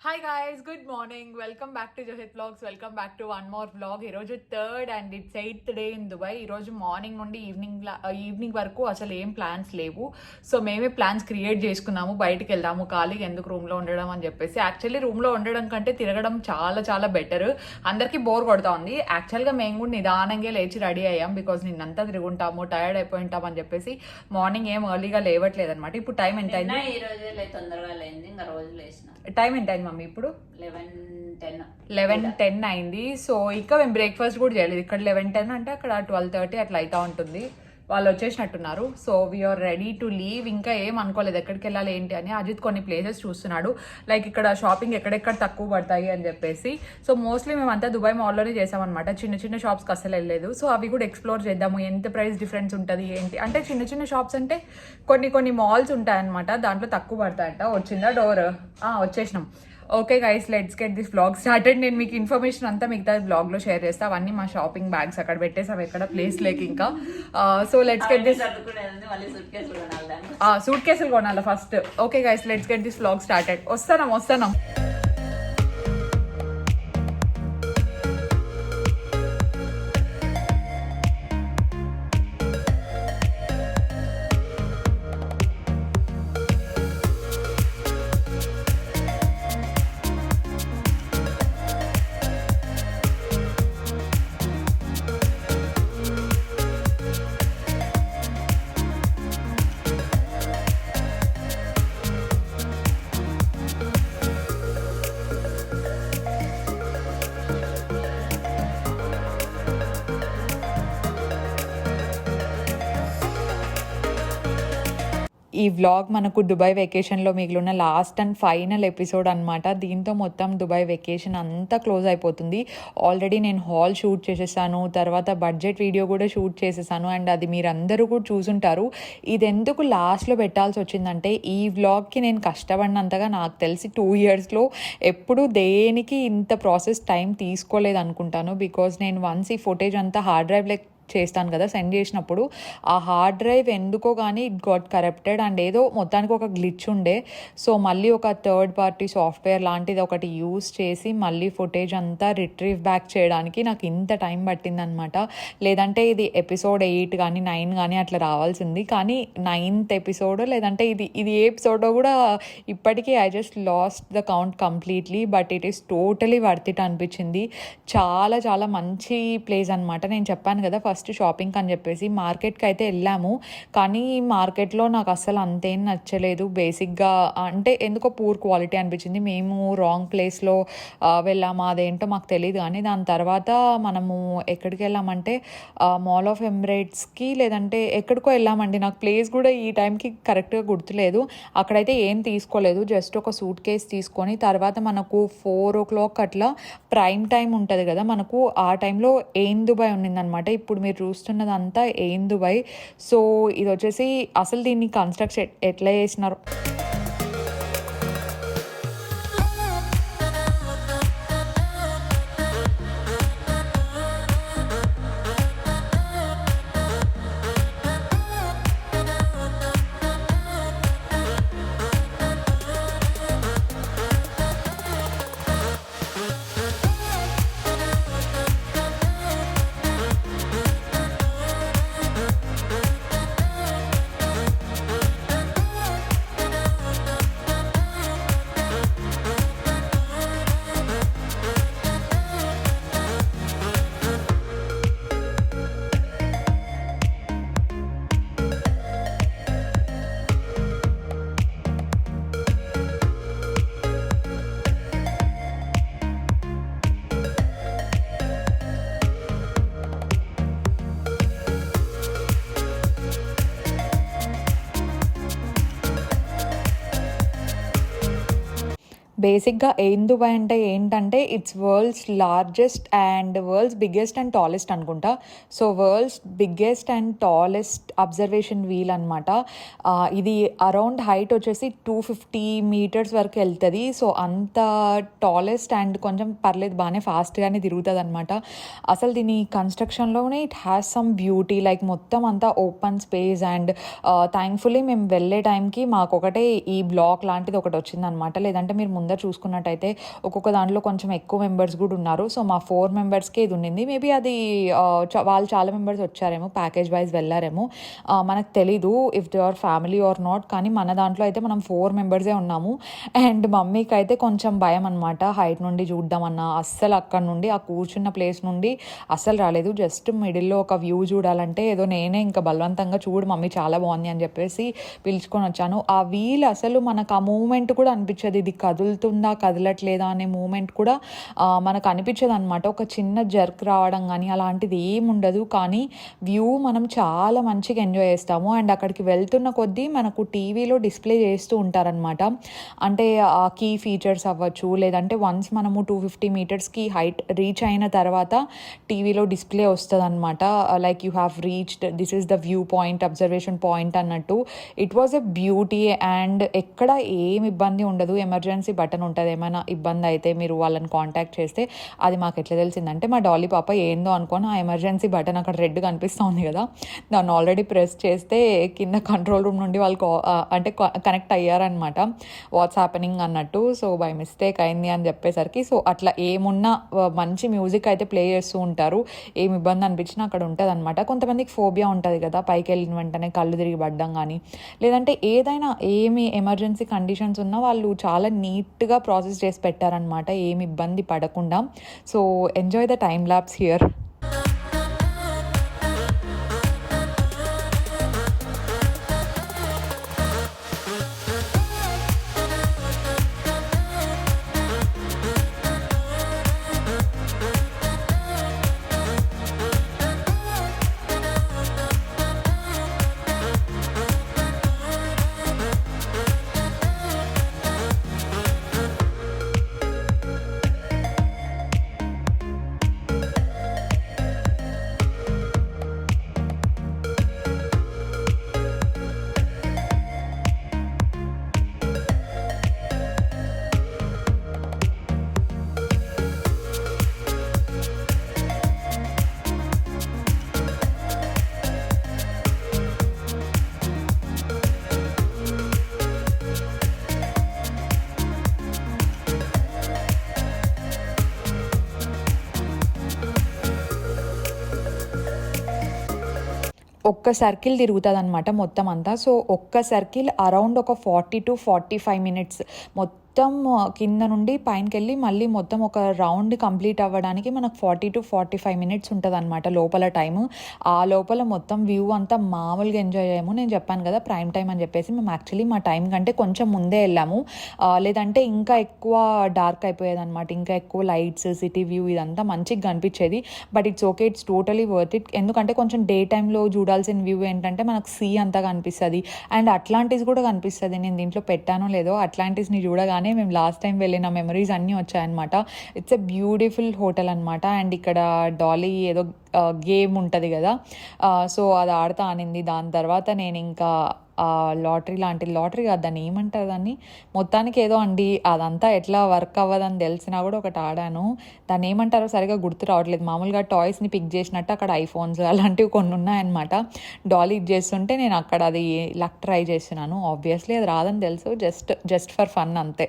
Hi guys, good morning. Welcome back to Johith vlogs. Welcome back to one more vlog. ఈరోజు third and it's 8th day in Dubai. ఈరోజు morning నుండి evening వరకు అసలు ఏం plans లేవు. So మేమే plans create చేసుకున్నాము. బయటికి వెళ్దాము, ఖాళీగా ఎందుకు రూమ్లో ఉండడం అని చెప్పేసి. యాక్చువల్లీ రూమ్లో ఉండడం కంటే తిరగడం చాలా చాలా బెటర్. అందరికీ బోర్ కొడతా ఉంది. యాక్చువల్గా మేము కూడా నిదానంగా లేచి రెడీ అయ్యాం. బికాజ్ నిన్నంతా తిరుగుంటాము, టైర్డ్ అయిపోయి ఉంటాం అని చెప్పేసి మార్నింగ్ ఏం ఎర్లీగా లేవట్లేదు అనమాట. ఇప్పుడు టైం ఎంత అయింది? తొందరగా లేని ఇంకా రోజు లేచిన. టైం ఎంత అయింది మమ్మీ? ఇప్పుడు 11:10 అయింది. సో ఇంకా మేము బ్రేక్ఫాస్ట్ కూడా చేయలేదు. ఇక్కడ 11:10 అంటే అక్కడ 12:30 అట్లా అవుతా ఉంటుంది. వాళ్ళు వచ్చేసినట్టున్నారు. So we're ready to leave. ఇంకా ఏం అనుకోలేదు ఎక్కడికి వెళ్ళాలి ఏంటి అని. అజిత్ కొన్ని ప్లేసెస్ చూస్తున్నాడు, లైక్ ఇక్కడ షాపింగ్ ఎక్కడెక్కడ తక్కువ పడతాయి అని చెప్పేసి. సో మోస్ట్లీ మేమంతా దుబాయ్ మాల్లోనే చేసామన్నమాట. చిన్న చిన్న షాప్స్కి అసలు వెళ్ళలేదు. సో అవి కూడా ఎక్స్ప్లోర్ చేద్దాము, ఎంత ప్రైస్ డిఫరెన్స్ ఉంటుంది ఏంటి అంటే. చిన్న చిన్న షాప్స్ అంటే కొన్ని మాల్స్ ఉంటాయన్నమాట, దాంట్లో తక్కువ పడతాయంట. వచ్చిందా డోర్? వచ్చేసినాం. Okay guys, let's get this vlog started. నేను మీకు ఇన్ఫర్మేషన్ అంతా మిగతా బ్లాగ్లో షేర్ చేస్తా. అవన్నీ మా షాపింగ్ బ్యాగ్స్ అక్కడ పెట్టేసాం, ఎక్కడ ప్లేస్ లేక ఇంకా. So let's get this. Suit కేసులు కొనాలి first. Okay guys, let's get this vlog started. వస్తాను. ఈ వ్లాగ్ మనకు దుబాయ్ వెకేషన్లో మిగిలిన లాస్ట్ అండ్ ఫైనల్ ఎపిసోడ్ అనమాట. దీంతో మొత్తం దుబాయ్ వెకేషన్ అంతా క్లోజ్ అయిపోతుంది. ఆల్రెడీ నేను హాల్ షూట్ చేసేసాను, తర్వాత బడ్జెట్ వీడియో కూడా షూట్ చేసేసాను, అండ్ అది మీరందరూ కూడా చూసుంటారు. ఇది ఎందుకు లాస్ట్లో పెట్టాల్సి వచ్చిందంటే, ఈ వ్లాగ్కి నేను కష్టపడినంతగా నాకు తెలిసి 2 yearsలో ఎప్పుడు దేనికి ఇంత ప్రాసెస్ టైం తీసుకోలేదు అనుకుంటాను. బికాజ్ నేను వన్స్ ఈ ఫుటేజ్ అంతా హార్డ్ డ్రైవ్లో చేస్తాను కదా, సెండ్ చేసినప్పుడు ఆ హార్డ్ డ్రైవ్ ఎందుకో కానీ ఇట్ గాట్ కరప్టెడ్ అండ్ ఏదో మొత్తానికి ఒక గ్లిచ్ ఉండే. సో మళ్ళీ ఒక థర్డ్ పార్టీ సాఫ్ట్వేర్ లాంటిది ఒకటి యూస్ చేసి మళ్ళీ ఫుటేజ్ అంతా రిట్రీవ్ బ్యాక్ చేయడానికి నాకు ఇంత టైం పట్టిందనమాట. లేదంటే ఇది ఎపిసోడ్ 8 కానీ 9 కానీ అట్లా రావాల్సింది. కానీ 9th ఎపిసోడ్ లేదంటే ఇది ఏ ఎపిసోడో కూడా ఇప్పటికీ I just last the count completely. But it is totally worth it అనిపించింది. చాలా చాలా మంచి ప్లేస్ అనమాట. నేను చెప్పాను కదా ఫస్ట్ షాపింగ్ అని చెప్పేసి. మార్కెట్కి అయితే వెళ్ళాము, కానీ మార్కెట్లో నాకు అసలు అంతేం నచ్చలేదు. బేసిక్గా అంటే ఎందుకో పూర్ క్వాలిటీ అనిపించింది. మేము రాంగ్ ప్లేస్లో వెళ్ళాము, అదేంటో మాకు తెలియదు. కానీ దాని తర్వాత మనము ఎక్కడికి వెళ్ళామంటే మాల్ ఆఫ్ ఎమిరేట్స్కి లేదంటే ఎక్కడికో వెళ్ళామండి. నాకు ప్లేస్ కూడా ఈ టైంకి కరెక్ట్గా గుర్తులేదు. అక్కడైతే ఏం తీసుకోలేదు, జస్ట్ ఒక సూట్ కేస్ తీసుకొని తర్వాత మనకు 4 o'clock అట్లా ప్రైమ్ టైం ఉంటుంది కదా మనకు, ఆ టైంలో ఎయిన్ దుబాయ్ ఉండిందనమాట. ఇప్పుడు మీరు చూస్తున్నదంతా ఎయిన్ దుబాయ్. సో ఇది వచ్చేసి అసలు దీన్ని కన్స్ట్రక్ట్ ఎట్లా చేసినారు. బేసిక్గా ఎయిన్ దుబాయ్ అంటే ఏంటంటే it's world's largest and world's biggest and tallest అనుకుంటా. So world's biggest and tallest observation wheel అనమాట. ఇది అరౌండ్ హైట్ వచ్చేసి 250 meters వరకు వెళ్తుంది. సో అంత టాలెస్ట్ అండ్ కొంచెం పర్లేదు, బాగానే ఫాస్ట్గానే తిరుగుతుంది అనమాట. అసలు దీని కన్స్ట్రక్షన్లోనే it has some beauty, like మొత్తం అంతా ఓపెన్ స్పేస్. అండ్ థ్యాంక్ఫుల్లీ మేము వెళ్ళే టైంకి మాకు ఒకటే ఈ బ్లాక్ లాంటిది ఒకటి వచ్చిందనమాట. లేదంటే మీరు ముందే అందరు చూసుకున్నట్టయితే ఒక్కొక్క దాంట్లో కొంచెం ఎక్కువ మెంబర్స్ కూడా ఉన్నారు. సో మా 4 మెంబర్స్కే ఇది ఉండింది. మేబీ అది వాళ్ళు చాలా మెంబర్స్ వచ్చారేమో, ప్యాకేజ్ వైజ్ వెళ్ళారేమో, మనకు తెలీదు if they are family or not. కానీ మన దాంట్లో అయితే మనం 4 మెంబర్సే ఉన్నాము. అండ్ మమ్మీకి అయితే కొంచెం భయం అనమాట హైట్ నుండి చూద్దామన్నా. అస్సలు అక్కడ నుండి ఆ కూర్చున్న ప్లేస్ నుండి అస్సలు రాలేదు. జస్ట్ మిడిల్లో ఒక వ్యూ చూడాలంటే ఏదో నేనే ఇంకా బలవంతంగా చూడు మమ్మీ చాలా బాగుంది అని చెప్పేసి పిలుచుకొని వచ్చాను. ఆ వీల్ అసలు మనకు ఆ మూమెంట్ కూడా అనిపించదు, ఇది కదులుతుందా కదలట్లేదా అనే మూమెంట్ కూడా మనకు అనిపించదు అనమాట. ఒక చిన్న జర్క్ రావడం కానీ అలాంటిది ఏముండదు. కానీ వ్యూ మనం చాలా మంచిగా ఎంజాయ్ చేస్తాము. అండ్ అక్కడికి వెళ్తున్న కొద్దీ మనకు టీవీలో డిస్ప్లే చేస్తూ ఉంటారనమాట. అంటే ఆ కీ ఫీచర్స్ అవ్వచ్చు, లేదంటే వన్స్ మనము 250 మీటర్స్కి హైట్ రీచ్ అయిన తర్వాత టీవీలో డిస్ప్లే వస్తుంది అనమాట. Like you have reached, this is the view point, observation point అన్నట్టు. It was a beauty. And ఎక్కడ ఏం ఇబ్బంది ఉండదు. ఎమర్జెన్సీ బటన్ ఉంటుంది, ఏమైనా ఇబ్బంది అయితే మీరు వాళ్ళని కాంటాక్ట్ చేస్తే. అది మాకు ఎట్లా తెలిసిందంటే మా డాలీ పాప ఏందో అనుకోని ఆ ఎమర్జెన్సీ బటన్ అక్కడ రెడ్ కనిపిస్తుంది కదా, దాన్ని ఆల్రెడీ ప్రెస్ చేస్తే కింద కంట్రోల్ రూమ్ నుండి వాళ్ళు అంటే కనెక్ట్ అయ్యారనమాట, వాట్స్ హ్యాపెనింగ్ అన్నట్టు. సో బై మిస్టేక్ అయింది అని చెప్పేసరికి, సో అట్లా ఏమున్నా మంచి మ్యూజిక్ అయితే ప్లే చేస్తూ ఉంటారు. ఏమి ఇబ్బంది అనిపించినా అక్కడ ఉంటుంది అనమాట. కొంతమందికి ఫోబియా ఉంటుంది కదా, పైకి వెళ్ళిన వెంటనే కళ్ళు తిరిగి పడ్డం కానీ, లేదంటే ఏదైనా ఏమి ఎమర్జెన్సీ కండిషన్స్ ఉన్నా వాళ్ళు చాలా నీట్గా ప్రాసెస్ చేసి పెట్టారనమాట, ఏమి ఇబ్బంది పడకుండా. So enjoy the time lapse here. ఒక్క సర్కిల్ తిరుగుతుంది అనమాట మొత్తం అంతా. సో ఒక్క సర్కిల్ అరౌండ్ ఒక 40 to 45 మినిట్స్ మొత్తం కింద నుండి పైనకి వెళ్ళి మళ్ళీ మొత్తం ఒక రౌండ్ కంప్లీట్ అవ్వడానికి మనకు 40 to 45 మినిట్స్ ఉంటుంది అనమాట లోపల టైము. ఆ లోపల మొత్తం వ్యూ అంతా మామూలుగా ఎంజాయ్ అయ్యాము. నేను చెప్పాను కదా ప్రైమ్ టైం అని చెప్పేసి, మేము యాక్చువల్లీ మా టైం కంటే కొంచెం ముందే వెళ్ళాము, లేదంటే ఇంకా ఎక్కువ డార్క్ అయిపోయేది అనమాట, ఇంకా ఎక్కువ లైట్స్, సిటీ వ్యూ ఇదంతా మంచిగా కనిపించేది. But it's okay, it's totally worth it. ఎందుకంటే కొంచెం డే టైంలో చూడాల్సిన వ్యూ ఏంటంటే మనకు సీ అంతా కనిపిస్తుంది అండ్ అట్లాంటిస్ కూడా కనిపిస్తుంది. నేను దీంట్లో పెట్టానో లేదో, అట్లాంటిస్ని చూడగానే మేము లాస్ట్ టైం వెళ్ళిన మెమరీస్ అన్నీ వచ్చాయన్నమాట. ఇట్స్ ఎ బ్యూటిఫుల్ హోటల్ అనమాట. అండ్ ఇక్కడ డాలీ ఏదో గేమ్ ఉంటుంది కదా, సో అది ఆడుతా అనింది. దాని తర్వాత నేను ఇంకా లాటరీ లాంటి, లాటరీ కాదు దాన్ని ఏమంటారు, దాన్ని మొత్తానికి ఏదో అండి, అదంతా ఎట్లా వర్క్ అవ్వదని తెలిసినా కూడా ఒకటి ఆడాను. దాన్ని ఏమంటారో సరిగా గుర్తు రావట్లేదు. మామూలుగా టాయ్స్ని పిక్ చేసినట్టు అక్కడ ఐఫోన్స్ అలాంటివి కొన్ని ఉన్నాయన్నమాట. డాలీ ఇది చేస్తుంటే నేను అక్కడ అది లక్ ట్రై చేస్తున్నాను. ఆబ్వియస్లీ అది రాదని తెలుసు, జస్ట్ ఫర్ ఫన్ అంతే.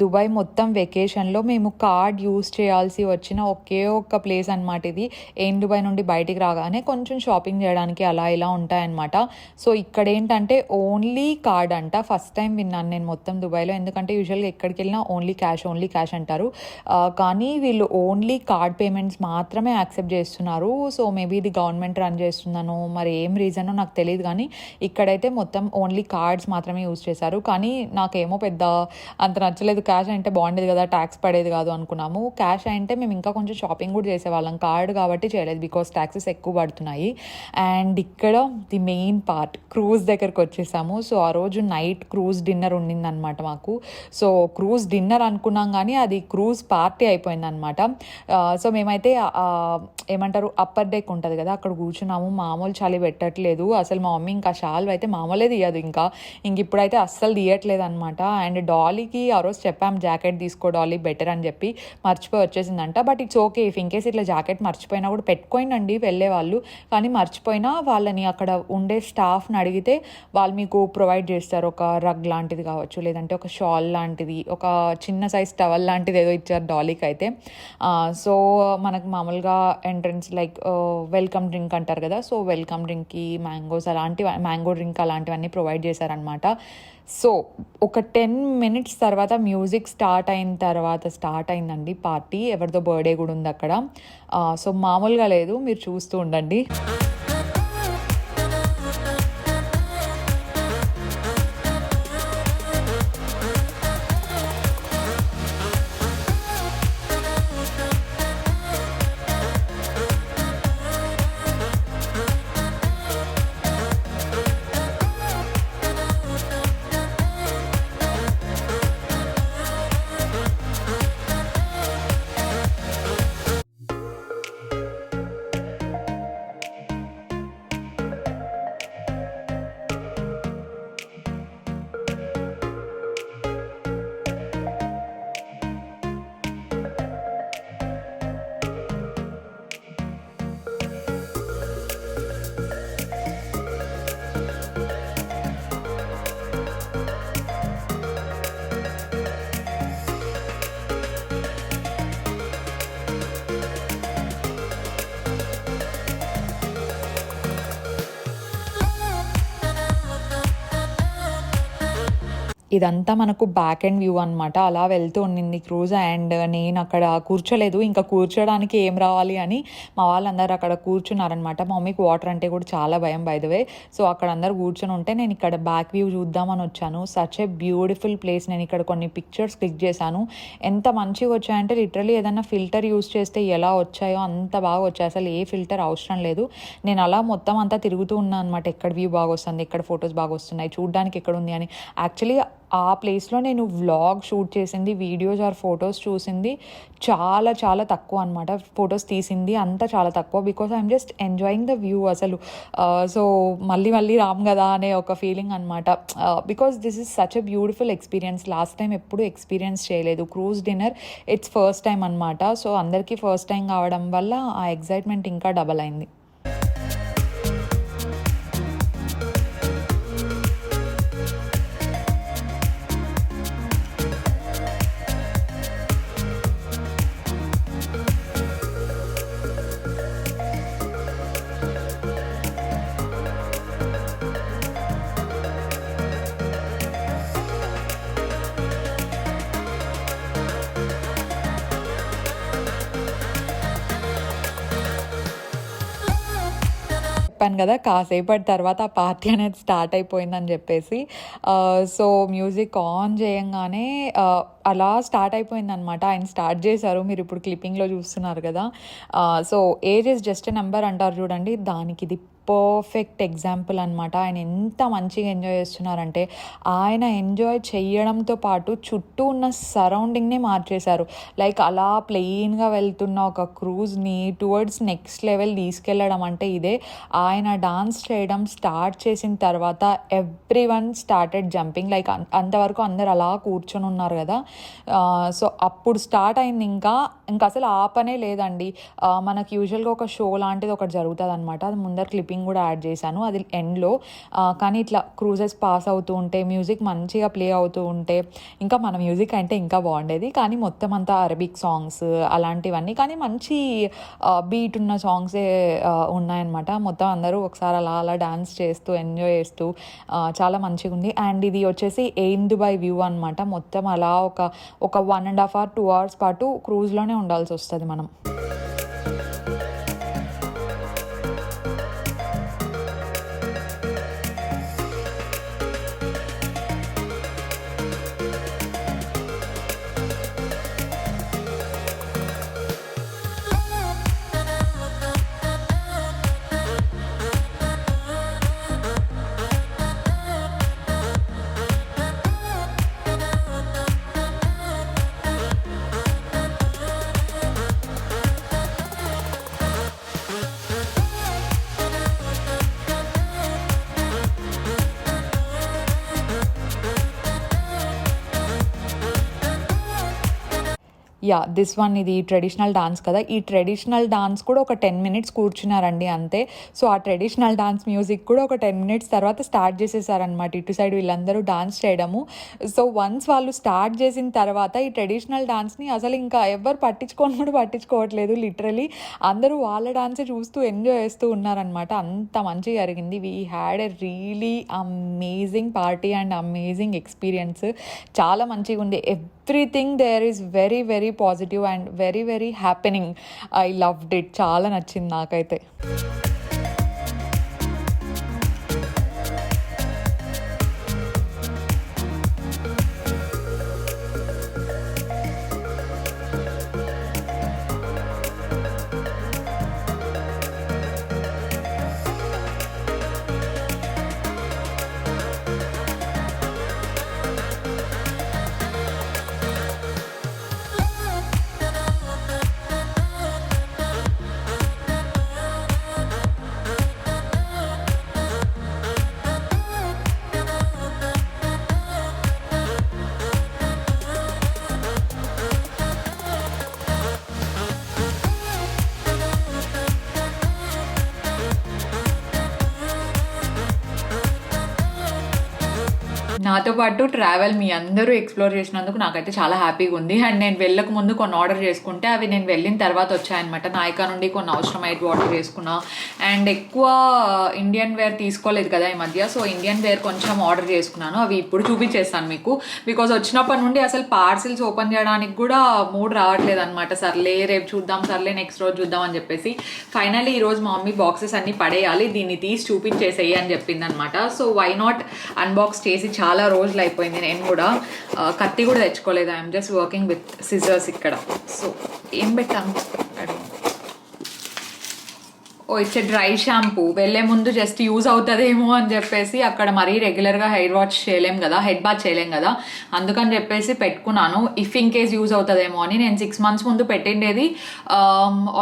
దుబాయ్ మొత్తం వెకేషన్లో మేము కార్డ్ యూస్ చేయాల్సి వచ్చిన ఒకే ఒక్క ప్లేస్ అనమాట ఇది. దుబాయ్ నుండి బయటికి రాగానే కొంచెం షాపింగ్ చేయడానికి అలా ఇలా ఉంటాయన్నమాట. సో ఇక్కడ ఏంటంటే ఓన్లీ కార్డ్ అంట. ఫస్ట్ టైం విన్నాను నేను మొత్తం దుబాయ్లో, ఎందుకంటే యూజువల్గా ఎక్కడికి వెళ్ళినా ఓన్లీ క్యాష్ అంటారు. కానీ వీళ్ళు ఓన్లీ కార్డ్ పేమెంట్స్ మాత్రమే యాక్సెప్ట్ చేస్తున్నారు. సో మేబీ ఇది గవర్నమెంట్ రన్ చేస్తుందనో మరి ఏం రీజనో నాకు తెలియదు, కానీ ఇక్కడైతే మొత్తం ఓన్లీ కార్డ్స్ మాత్రమే యూజ్ చేశారు. కానీ నాకేమో పెద్ద అంత నచ్చలేదు. క్యాష్ అంటే బాగుండేది కదా, ట్యాక్స్ పడేది కాదు అనుకున్నాము. క్యాష్ అంటే మేము ఇంకా కొంచెం షాపింగ్ కూడా చేసేవాళ్ళం, కార్డ్ కాబట్టి చేయలేదు బికాస్ ట్యాక్సెస్ ఎక్కువ పడుతున్నాయి. అండ్ ఇక్కడ ది మెయిన్ పార్ట్, క్రూజ్ దగ్గరకు వచ్చేసాము. సో ఆ రోజు నైట్ క్రూజ్ డిన్నర్ ఉండిందనమాట మాకు. సో క్రూజ్ డిన్నర్ అనుకున్నాం కానీ అది క్రూజ్ పార్టీ అయిపోయిందనమాట. సో మేమైతే ఏమంటారు అప్పర్ డెక్ ఉంటుంది కదా, అక్కడ కూర్చున్నాము. మామూలు చలి పెట్టట్లేదు అసలు. మా మమ్మీ ఇంకా షాల్వ్ అయితే మామూలే తీయదు, ఇంక ఇప్పుడైతే అస్సలు తీయట్లేదు అనమాట. అండ్ డాలీకి ఆ రోజు చెప్పాము జాకెట్ తీసుకో డాలీ బెటర్ అని చెప్పి, మర్చిపోయి వచ్చేసిందంట. But it's okay, if in case ఇట్లా జాకెట్ మర్చిపోయినా కూడా పెట్టుకోండి వెళ్ళే వాళ్ళు. కానీ మర్చిపోయినా వాళ్ళని అక్కడ ఉండే స్టాఫ్ని అడిగితే వాళ్ళు మీకు ప్రొవైడ్ చేస్తారు. ఒక రగ్ లాంటిది కావచ్చు, లేదంటే ఒక షాల్ లాంటిది, ఒక చిన్న సైజ్ టవల్ లాంటిది ఏదో ఇచ్చారు డాలీకి అయితే. సో మనకు మామూలుగా ఎంట్రన్స్ లైక్ వెల్కమ్ డ్రింక్ అంటారు కదా, సో వెల్కమ్ డ్రింక్కి మ్యాంగో డ్రింక్ అలాంటివన్నీ ప్రొవైడ్ చేశారనమాట. సో ఒక 10 minutes తర్వాత మ్యూజిక్ స్టార్ట్ అయిందండి పార్టీ. ఎవరిదో బర్త్డే కూడా ఉంది అక్కడ. సో మామూలుగా లేదు, మీరు చూస్తూ ఉండండి. ఇదంతా మనకు బ్యాక్ అండ్ వ్యూ అనమాట. అలా వెళ్తూ ఉండింది క్రూజ్. అండ్ నేను అక్కడ కూర్చోలేదు, ఇంకా కూర్చోడానికి ఏం రావాలి అని మా వాళ్ళందరూ అక్కడ కూర్చున్నారనమాట. మా మమ్మీకి వాటర్ అంటే కూడా చాలా భయం బై ద వే. సో అక్కడ అందరు కూర్చొని ఉంటే నేను ఇక్కడ బ్యాక్ వ్యూ చూద్దామని వచ్చాను. Such a beautiful place. నేను ఇక్కడ కొన్ని పిక్చర్స్ క్లిక్ చేశాను. ఎంత మంచిగా వచ్చాయంటే లిటరలీ ఏదైనా ఫిల్టర్ యూస్ చేస్తే ఎలా వచ్చాయో అంత బాగా వచ్చాయి. అసలు ఏ ఫిల్టర్ అవసరం లేదు. నేను అలా మొత్తం అంతా తిరుగుతూ ఉన్నాను అనమాట. ఎక్కడ వ్యూ బాగా వస్తుంది, ఎక్కడ ఫొటోస్ బాగా వస్తున్నాయి, చూడడానికి ఎక్కడ ఉంది అని. యాక్చువల్లీ ఆ ప్లేస్లో నేను వ్లాగ్ షూట్ చేసింది, వీడియోస్ ఆర్ ఫొటోస్ చూసింది చాలా చాలా తక్కువ అనమాట. ఫొటోస్ తీసింది అంతా చాలా తక్కువ, because I'm just enjoying the view అసలు. సో మళ్ళీ రామ్ కదా అనే ఒక ఫీలింగ్ అనమాట. Because this is such a beautiful experience. Last time ఎప్పుడు ఎక్స్పీరియన్స్ చేయలేదు cruise dinner. It's first time అనమాట. సో అందరికీ ఫస్ట్ టైం కావడం వల్ల ఆ ఎక్సైట్మెంట్ ఇంకా డబల్ అయింది. చెప్పాను కదా కాసేపటి తర్వాత ఆ పార్టీ అనేది స్టార్ట్ అయిపోయిందని చెప్పేసి. సో మ్యూజిక్ ఆన్ చేయంగానే అలా స్టార్ట్ అయిపోయిందనమాట. ఆయన స్టార్ట్ చేశారు, మీరు ఇప్పుడు క్లిప్పింగ్లో చూస్తున్నారు కదా. So age is just a number అంటారు చూడండి, దానికి ఇది పర్ఫెక్ట్ ఎగ్జాంపుల్ అనమాట. ఆయన ఎంత మంచిగా ఎంజాయ్ చేస్తున్నారంటే, ఆయన ఎంజాయ్ చేయడంతో పాటు చుట్టూ ఉన్న సరౌండింగ్నే మార్చేశారు. లైక్ అలా ప్లెయిన్గా వెళ్తున్న ఒక క్రూజ్ని టువర్డ్స్ నెక్స్ట్ లెవెల్ తీసుకెళ్ళడం అంటే ఇదే. ఆయన డాన్స్ చేయడం స్టార్ట్ చేసిన తర్వాత ఎవ్రీవన్ స్టార్టెడ్ జంపింగ్. లైక్ అంతవరకు అందరు అలా కూర్చొని ఉన్నారు కదా. సో అప్పుడు స్టార్ట్ అయింది. ఇంకా అసలు ఆపనే లేదండి. మనకు యూజువల్గా ఒక షో లాంటిది ఒకటి జరుగుతుంది అనమాట. అది ముందర క్లిప్పింగ్ సాంగింగ్ కూడా యాడ్ చేశాను అది ఎండ్లో. కానీ ఇట్లా క్రూజెస్ పాస్ అవుతూ ఉంటే మ్యూజిక్ మంచిగా ప్లే అవుతూ ఉంటే ఇంకా మన మ్యూజిక్ అంటే ఇంకా బాగుండేది. కానీ మొత్తం అంతా అరబిక్ సాంగ్స్ అలాంటివన్నీ, కానీ మంచి బీట్ ఉన్న సాంగ్సే ఉన్నాయన్నమాట. మొత్తం అందరూ ఒకసారి అలా అలా డాన్స్ చేస్తూ ఎంజాయ్ చేస్తూ చాలా మంచిగా ఉంది. అండ్ ఇది వచ్చేసి ఎయిమ్ దుబాయ్ వ్యూ అనమాట. మొత్తం అలా ఒక 1.5 hour 2 hours పాటు క్రూజ్లోనే ఉండాల్సి వస్తుంది మనం. దిస్ వన్ ఇది ట్రెడిషనల్ డాన్స్ కదా. ఈ ట్రెడిషనల్ డాన్స్ కూడా ఒక 10 minutes కూర్చున్నారండి అంతే. సో ఆ ట్రెడిషనల్ డాన్స్ మ్యూజిక్ కూడా ఒక 10 minutes తర్వాత స్టార్ట్ చేసేసారనమాట ఇటు సైడ్ వీళ్ళందరూ డాన్స్ చేయడము. సో వన్స్ వాళ్ళు స్టార్ట్ చేసిన తర్వాత ఈ ట్రెడిషనల్ డాన్స్ని అసలు ఇంకా ఎవరు పట్టించుకోవట్లేదు. లిటరలీ అందరూ వాళ్ళ డాన్సే చూస్తూ ఎంజాయ్ చేస్తూ ఉన్నారనమాట. అంత మంచిగా జరిగింది. We had a really amazing party and amazing experience. చాలా మంచిగా ఉంది. Everything there is very very positive and very very happening. I loved it. చాలా నచ్చింది నాకైతే. నాతో పాటు ట్రావెల్ మీ అందరూ ఎక్స్ప్లోర్ చేసినందుకు నాకైతే చాలా హ్యాపీగా ఉంది. అండ్ నేను వెళ్ళక ముందు కొన్ని ఆర్డర్ చేసుకుంటే అవి నేను వెళ్ళిన తర్వాత వచ్చాయన్నమాట. నాయకా నుండి కొన్ని అవసరమైతే ఆర్డర్ చేసుకున్నా. అండ్ ఎక్కువ ఇండియన్ వేర్ తీసుకోలేదు కదా ఈ మధ్య. సో ఇండియన్ వేర్ కొంచెం ఆర్డర్ చేసుకున్నాను. అవి ఇప్పుడు చూపించేస్తాను మీకు. బికాజ్ వచ్చినప్పటి నుండి అసలు పార్సిల్స్ ఓపెన్ చేయడానికి కూడా మూడ్ రావట్లేదు అనమాట. సర్లే రేపు చూద్దాం, సర్లే నెక్స్ట్ రోజు చూద్దాం అని చెప్పేసి ఫైనల్లీ ఈరోజు మా మమ్మీ బాక్సెస్ అన్ని పడేయాలి, దీన్ని తీసి చూపించేసేయి అని చెప్పింది అనమాట. సో వై నాట్ అన్బాక్స్ చేసి చాలా రోజులు అయిపోయింది. నేను కూడా కత్తి కూడా తెచ్చుకోలేదు. I'm just working with scissors ఇక్కడ. సో ఏం పెట్టాను, ఇట్స్ డ్రై షాంపూ. వెళ్ళే ముందు జస్ట్ యూజ్ అవుతుందేమో అని చెప్పేసి, అక్కడ మరీ రెగ్యులర్గా హెయిర్ వాష్ చేయలేం కదా, హెడ్ బాత్ చేయలేం కదా, అందుకని చెప్పేసి పెట్టుకున్నాను. ఇఫ్ ఇన్ కేస్ యూజ్ అవుతుందేమో అని. నేను 6 months ముందు పెట్టిండేది,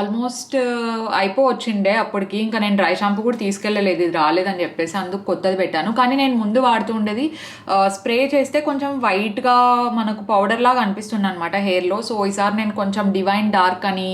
ఆల్మోస్ట్ అయిపోవచ్చిండే అప్పటికి. ఇంకా నేను డ్రై షాంపూ కూడా తీసుకెళ్ళలేదు, ఇది రాలేదని చెప్పేసి అందుకు కొత్తది పెట్టాను. కానీ నేను ముందు వాడుతూ ఉండేది స్ప్రే చేస్తే కొంచెం వైట్గా మనకు పౌడర్ లాగా అనిపిస్తుంది అనమాట హెయిర్లో. సో ఈసారి నేను కొంచెం డివైన్ డార్క్ అని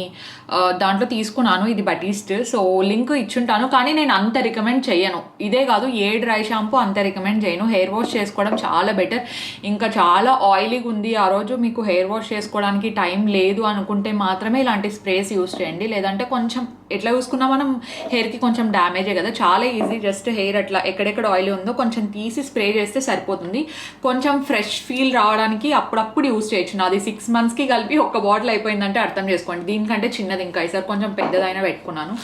దాంట్లో తీసుకున్నాను. ఇది బటీస్ట్. సో లింక్ ఇచ్చుంటాను, కానీ నేను అంత రికమెండ్ చేయను. ఇదే కాదు, ఏ డ్రై షాంపూ అంత రికమెండ్ చేయను. హెయిర్ వాష్ చేసుకోవడం చాలా బెటర్. ఇంకా చాలా ఆయిలీగా ఉంది, ఆ రోజు మీకు హెయిర్ వాష్ చేసుకోవడానికి టైం లేదు అనుకుంటే మాత్రమే ఇలాంటి స్ప్రేస్ యూస్ చేయండి. లేదంటే కొంచెం ఎట్లా చూసుకున్నా మనం హెయిర్కి కొంచెం డ్యామేజే కదా. చాలా ఈజీ, జస్ట్ హెయిర్ అట్లా ఎక్కడెక్కడ ఆయిల్ ఉందో కొంచెం తీసి స్ప్రే చేస్తే సరిపోతుంది. కొంచెం ఫ్రెష్ ఫీల్ రావడానికి అప్పుడప్పుడు యూస్ చేయొచ్చు. నాది 6 monthsకి కలిపి ఒక బాటిల్ అయిపోయిందంటే అర్థం చేసుకోండి. దీనికంటే చిన్నది ఇంకా, ఈసారి కొంచెం పెద్దదైనా పెట్టుకున్నాను.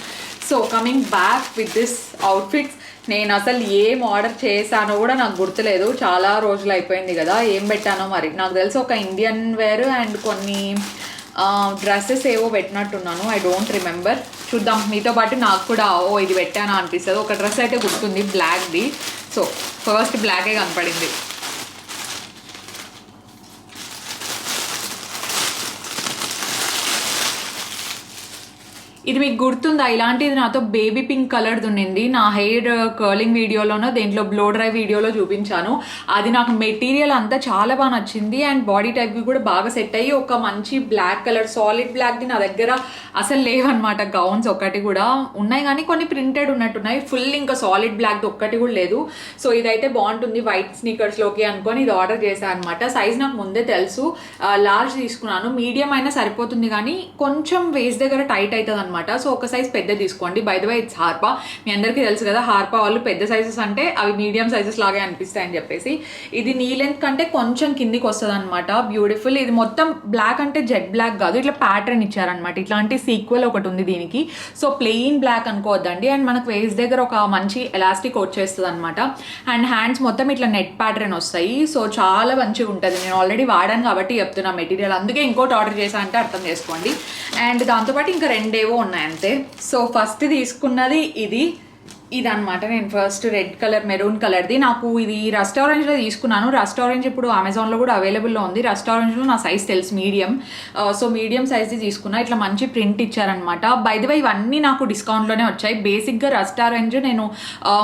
So coming back with this outfits, నేను అసలు ఏం ఆర్డర్ చేశానో కూడా నాకు గుర్తులేదు. చాలా రోజులు అయిపోయింది కదా, ఏం పెట్టానో మరి. నాకు తెలిసి ఒక ఇండియన్ వేర్ అండ్ కొన్ని డ్రెస్సెస్ ఏవో పెట్టినట్టున్నాను. I don't remember. చూద్దాం, మీతో పాటు నాకు కూడా ఇది పెట్టానా అనిపిస్తుంది. ఒక డ్రెస్ అయితే గుర్తుంది, బ్లాక్ది. సో ఫస్ట్ బ్లాకే కనపడింది. ఇది మీకు గుర్తుందా? ఇలాంటిది నాతో బేబీ పింక్ కలర్ది ఉండింది. నా హెయిర్ కర్లింగ్ వీడియోలోనో దేంట్లో బ్లో డ్రై వీడియోలో చూపించాను. అది నాకు మెటీరియల్ అంతా చాలా బాగా నచ్చింది అండ్ బాడీ టైప్కి కూడా బాగా సెట్ అయ్యి ఒక మంచి బ్లాక్ కలర్ సాలిడ్ బ్లాక్ది నా దగ్గర అసలు లేవన్నమాట. గౌన్స్ ఒకటి కూడా ఉన్నాయి కానీ కొన్ని ప్రింటెడ్ ఉన్నట్టున్నాయి. ఫుల్ ఇంకా సాలిడ్ బ్లాక్ది ఒక్కటి కూడా లేదు. సో ఇదైతే బాగుంటుంది వైట్ స్నీకర్స్లోకి అనుకొని ఇది ఆర్డర్ చేశాను అనమాట. సైజ్ నాకు ముందే తెలుసు, లార్జ్ తీసుకున్నాను. మీడియం అయినా సరిపోతుంది కానీ కొంచెం వేస్ట్ దగ్గర టైట్ అవుతుంది అనమాట. సో ఒక సైజ్ పెద్ద తీసుకోండి. బై ద వే ఇట్స్ హార్పా, మీ అందరికీ తెలుసు కదా హార్పా వాళ్ళు పెద్ద సైజెస్ అంటే అవి మీడియం సైజెస్ లాగే అనిపిస్తాయని చెప్పేసి. ఇది నీ లెంత్ కంటే కొంచెం కిందికి వస్తుంది అనమాట. బ్యూటిఫుల్. ఇది మొత్తం బ్లాక్ అంటే జెడ్ బ్లాక్ కాదు, ఇట్లా ప్యాటర్న్ ఇచ్చారనమాట. ఇట్లాంటి సీక్వెల్ ఒకటి ఉంది దీనికి. సో ప్లెయిన్ బ్లాక్ అనుకోవద్దండి. అండ్ మనకు వేస్ట్ దగ్గర ఒక మంచి ఎలాస్టిక్ వచ్చేస్తుంది అనమాట. అండ్ హ్యాండ్స్ మొత్తం ఇట్లా నెట్ ప్యాటర్న్ వస్తాయి. సో చాలా మంచిగా ఉంటుంది. నేను ఆల్రెడీ వాడాను కాబట్టి చెప్తున్నా మెటీరియల్, అందుకే ఇంకోటి ఆర్డర్ చేశా అంటే అర్థం చేసుకోండి. అండ్ దాంతోపాటు ఇంకా రెండేవో ఉన్నాయి అంతే. సో ఫస్ట్ తీసుకున్నది ఇదనమాట. నేను ఫస్ట్ రెడ్ కలర్ మెరూన్ కలర్ది. నాకు ఇది రస్ట్ ఆరెంజ్లో తీసుకున్నాను. రస్ట్ ఆరెంజ్ ఇప్పుడు అమెజాన్లో కూడా అవైలబుల్లో ఉంది. రస్ట్ ఆరెంజ్లో నా సైజ్ తెలుసు మీడియం. సో మీడియం సైజ్ది తీసుకున్నా. ఇట్లా మంచి ప్రింట్ ఇచ్చారనమాట. బై ద వే ఇవన్నీ నాకు డిస్కౌంట్లోనే వచ్చాయి. బేసిక్గా రస్ట్ ఆరెంజ్ నేను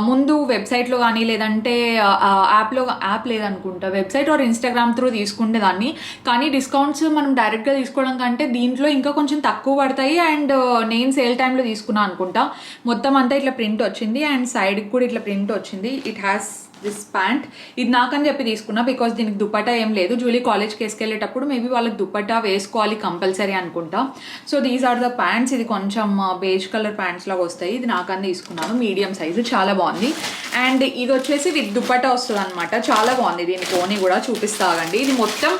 ముందు వెబ్సైట్లో కానీ లేదంటే యాప్ లేదనుకుంటా, వెబ్సైట్ ఆర్ ఇన్స్టాగ్రామ్ త్రూ తీసుకుంటే దాన్ని. కానీ డిస్కౌంట్స్ మనం డైరెక్ట్గా తీసుకోవడం కంటే దీంట్లో ఇంకా కొంచెం తక్కువ పడతాయి. అండ్ నేను సేల్ టైంలో తీసుకున్నాను అనుకుంటా. మొత్తం అంతా ఇట్లా ప్రింట్ వచ్చింది అండ్ సైడ్కి కూడా ఇట్లా ప్రింట్ వచ్చింది. It has this pant. ఇది నాకని చెప్పి తీసుకున్నా బికాస్ దీనికి దుపట్టా ఏం లేదు. జూలీ కాలేజ్కి వేసుకెళ్ళేటప్పుడు మేబీ వాళ్ళకి దుపట్టా వేసుకోవాలి కంపల్సరీ అనుకుంటా. So these are the pants. ఇది కొంచెం బేజ్ కలర్ ప్యాంట్స్ లాగా వస్తాయి. ఇది నాకని తీసుకున్నాను, మీడియం సైజు, చాలా బాగుంది. అండ్ ఇది వచ్చేసి విత్ దుపట్టా వస్తుంది అనమాట. చాలా బాగుంది. దీని కోని కూడా చూపిస్తాగండి. ఇది మొత్తం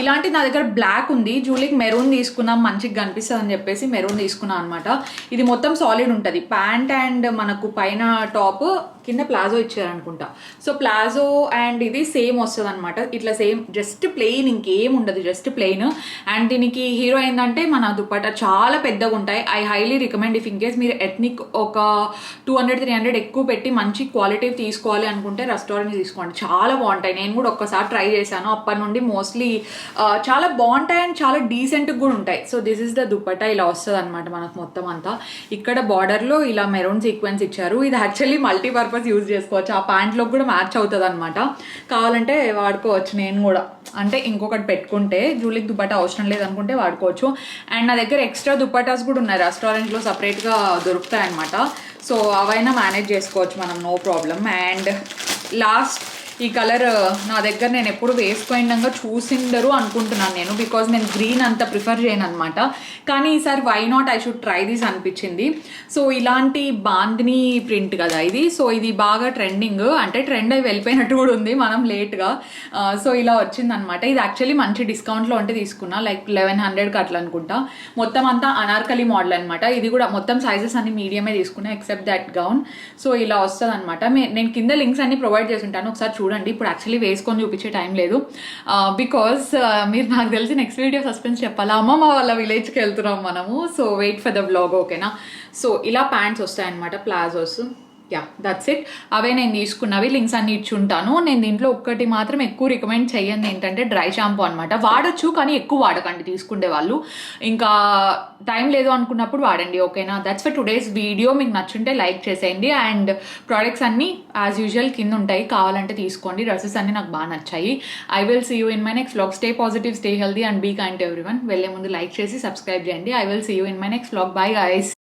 ఇలాంటి నా దగ్గర బ్లాక్ ఉంది. జూలీకి మెరూన్ తీసుకున్నాం మంచిగా కనిపిస్తుంది అని చెప్పేసి మెరూన్ తీసుకున్నాం అనమాట. ఇది మొత్తం సాలిడ్ ఉంటుంది ప్యాంట్ అండ్ మనకు పైన టాప్, కింద ప్లాజో ఇచ్చారనుకుంటా. సో ప్లాజో అండ్ ఇది సేమ్ వస్తుంది అనమాట. ఇట్లా సేమ్ జస్ట్ ప్లెయిన్, ఇంకేం ఉండదు, జస్ట్ ప్లెయిన్. అండ్ దీనికి హీరో ఏంటంటే మన దుపట్టా చాలా పెద్దగా ఉంటాయి. I highly recommend if in case మీరు ఎథ్నిక్ ఒక 200-300 ఎక్కువ పెట్టి మంచి క్వాలిటీ తీసుకోవాలి అనుకుంటే రెస్టారెంట్ తీసుకోండి, చాలా బాగుంటాయి. నేను కూడా ఒక్కసారి ట్రై చేశాను. అప్పటి నుండి మోస్ట్లీ చాలా బాగుంటాయి అండ్ చాలా డీసెంట్గా కూడా ఉంటాయి. So this is the dupatta. ఇలా వస్తుంది అనమాట మనకు మొత్తం అంతా. ఇక్కడ బార్డర్లో ఇలా మెరూన్ సీక్వెన్స్ ఇచ్చారు. ఇది యాక్చువల్లీ మల్టీపర్పస్ యూజ్ చేసుకోవచ్చు. ఆ ప్యాంట్లో కూడా మ్యాచ్ అవుతుంది అనమాట. కావాలంటే వాడుకోవచ్చు. నేను కూడా అంటే ఇంకొకటి పెట్టుకుంటే జూలీకి దుపట్టా అవసరం లేదనుకుంటే వాడుకోవచ్చు. అండ్ నా దగ్గర ఎక్స్ట్రా దుపట్టాస్ కూడా ఉన్నాయి. రెస్టారెంట్లో సపరేట్గా దొరుకుతాయి అనమాట. సో అవైనా మేనేజ్ చేసుకోవచ్చు మనం, నో ప్రాబ్లం. అండ్ లాస్ట్ ఈ కలర్ నా దగ్గర నేను ఎప్పుడు వేసుకున్నాక చూసిండరు అనుకుంటున్నాను నేను, బికాజ్ నేను గ్రీన్ అంత ప్రిఫర్ చేయను అనమాట. కానీ ఈసారి why not I should try this అనిపించింది. సో ఇలాంటి బాందిని ప్రింట్ కదా ఇది. సో ఇది బాగా ట్రెండింగ్, అంటే ట్రెండ్ అయి వెళ్ళిపోయినట్టు కూడా ఉంది, మనం లేట్గా. సో ఇలా వచ్చిందనమాట. ఇది యాక్చువల్లీ మంచి డిస్కౌంట్లో ఉంటే తీసుకున్నా, లైక్ 1100కి అట్లా అనుకుంటా. మొత్తం అంతా అనార్కలి మోడల్ అనమాట. ఇది కూడా మొత్తం సైజెస్ అన్ని మీడియమే తీసుకున్నా ఎక్సెప్ట్ దట్ గౌన్. సో ఇలా వస్తుంది అనమాట. నేను కింద లింక్స్ అన్ని ప్రొవైడ్ చేసి ఉంటాను, ఒకసారి చూడండి. ఇప్పుడు యాక్చువల్లీ వేసుకొని చూపించే టైం లేదు బికాస్ మీరు నాకు తెలిసి నెక్స్ట్ వీడియో సస్పెన్స్ చెప్పాలా, అమ్మమ్మ వాళ్ళ విలేజ్కి వెళ్తున్నాం మనము. So wait for the vlog, ఓకేనా. సో ఇలా ప్యాంట్స్ వస్తాయన్నమాట, ప్లాజోస్. Yeah, that's it. అవే నేను తీసుకున్నవి, లింక్స్ అన్ని ఇచ్చి ఉంటాను. నేను దీంట్లో ఒక్కటి మాత్రం ఎక్కువ రికమెండ్ చెయ్యండి, ఏంటంటే డ్రై షాంపూ అనమాట. వాడచ్చు కానీ ఎక్కువ వాడకండి తీసుకుండే వాళ్ళు. ఇంకా టైం లేదు అనుకున్నప్పుడు వాడండి, ఓకేనా. That's for today's video. మీకు నచ్చుంటే లైక్ చేసేయండి. అండ్ ప్రోడక్ట్స్ అన్నీ యాజ్ యూజువల్ కింద ఉంటాయి, కావాలంటే తీసుకోండి. డ్రెస్సెస్ అన్నీ నాకు బాగా నచ్చాయి. I will see you in my next vlog. Stay positive, stay healthy and be kind to everyone. వెళ్ళే ముందు లైక్ చేసి సబ్స్క్రైబ్ చేయండి. I will see you in my next vlog. Bye guys.